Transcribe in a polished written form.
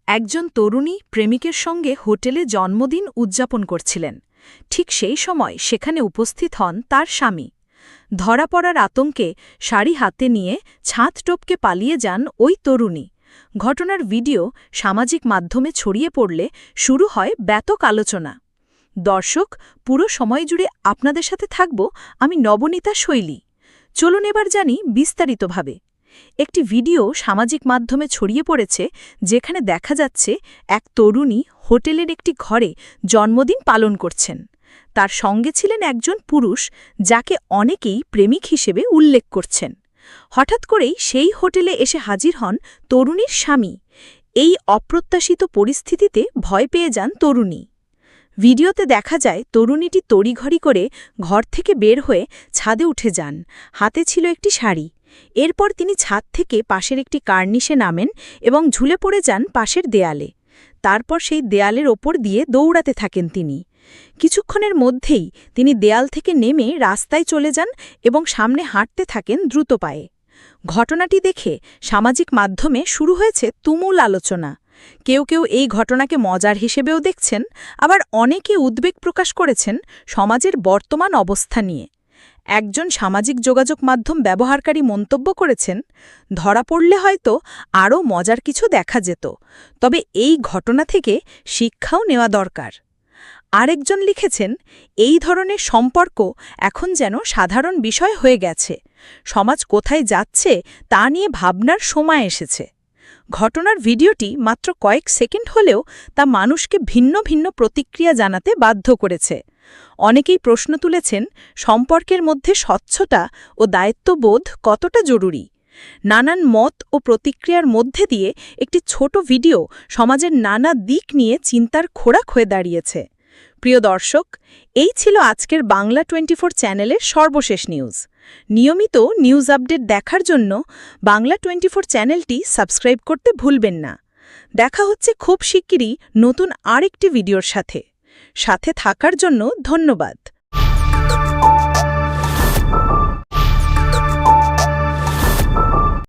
একজন তরুণী প্রেমিকের সঙ্গে হোটেলে জন্মদিন উদযাপন করছিলেন। ঠিক সেই সময় সেখানে উপস্থিত হন তার স্বামী। ধরা পড়ার আতঙ্কে শাড়ি হাতে নিয়ে ছাদ টপকে পালিয়ে যান ওই তরুণী। ঘটনার ভিডিও সামাজিক মাধ্যমে ছড়িয়ে পড়লে শুরু হয় ব্যাপক আলোচনা। দর্শক, পুরো সময় জুড়ে আপনাদের সাথে থাকব আমি নবনীতা শৈলী। চলুন এবার জানি বিস্তারিতভাবে। একটি ভিডিও সামাজিক মাধ্যমে ছড়িয়ে পড়েছে, যেখানে দেখা যাচ্ছে এক তরুণী হোটেলের একটি ঘরে জন্মদিন পালন করছেন। তার সঙ্গে ছিলেন একজন পুরুষ, যাকে অনেকেই প্রেমিক হিসেবে উল্লেখ করছেন। হঠাৎ করেই সেই হোটেলে এসে হাজির হন তরুণীর স্বামী। এই অপ্রত্যাশিত পরিস্থিতিতে ভয় পেয়ে যান তরুণী। ভিডিওতে দেখা যায় তরুণীটি তড়িঘড়ি করে ঘর থেকে বের হয়ে ছাদে উঠে যান। হাতে ছিল একটি শাড়ি। এরপর তিনি ছাদ থেকে পাশের একটি কার্নিশে নামেন এবং ঝুলে পড়ে যান পাশের দেয়ালে। তারপর সেই দেয়ালের ওপর দিয়ে দৌড়াতে থাকেন তিনি। কিছুক্ষণের মধ্যেই তিনি দেয়াল থেকে নেমে রাস্তায় চলে যান এবং সামনে হাঁটতে থাকেন দ্রুত পায়ে। ঘটনাটি দেখে সামাজিক মাধ্যমে শুরু হয়েছে তুমুল আলোচনা। কেউ কেউ এই ঘটনাকে মজার হিসেবেও দেখছেন, আবার অনেকে উদ্বেগ প্রকাশ করেছেন সমাজের বর্তমান অবস্থা নিয়ে। একজন সামাজিক যোগাযোগ মাধ্যম ব্যবহারকারী মন্তব্য করেছেন, ধরা পড়লে হয়তো আরও মজার কিছু দেখা যেত, তবে এই ঘটনা থেকে শিক্ষাও নেওয়া দরকার। আরেকজন লিখেছেন, এই ধরনের সম্পর্ক এখন যেন সাধারণ বিষয় হয়ে গেছে। সমাজ কোথায় যাচ্ছে তা নিয়ে ভাবনার সময় এসেছে। ঘটনার ভিডিওটি মাত্র কয়েক সেকেন্ড হলেও তা মানুষকে ভিন্ন ভিন্ন প্রতিক্রিয়া জানাতে বাধ্য করেছে। অনেকেই প্রশ্ন তুলেছেন, সম্পর্কের মধ্যে স্বচ্ছতা ও দায়িত্ববোধ কতটা জরুরি। নানান মত ও প্রতিক্রিয়ার মধ্যে দিয়ে একটি ছোট ভিডিও সমাজের নানা দিক নিয়ে চিন্তার খোরাক হয়ে দাঁড়িয়েছে। প্রিয় দর্শক, এই ছিল আজকের বাংলা 24 চ্যানেলের সর্বশেষ নিউজ। নিয়মিত নিউজ আপডেট দেখার জন্য বাংলা 24 চ্যানেলটি সাবস্ক্রাইব করতে ভুলবেন না। দেখা হচ্ছে খুব শিগগিরই নতুন আরেকটি ভিডিওর সাথে থাকার জন্য ধন্যবাদ।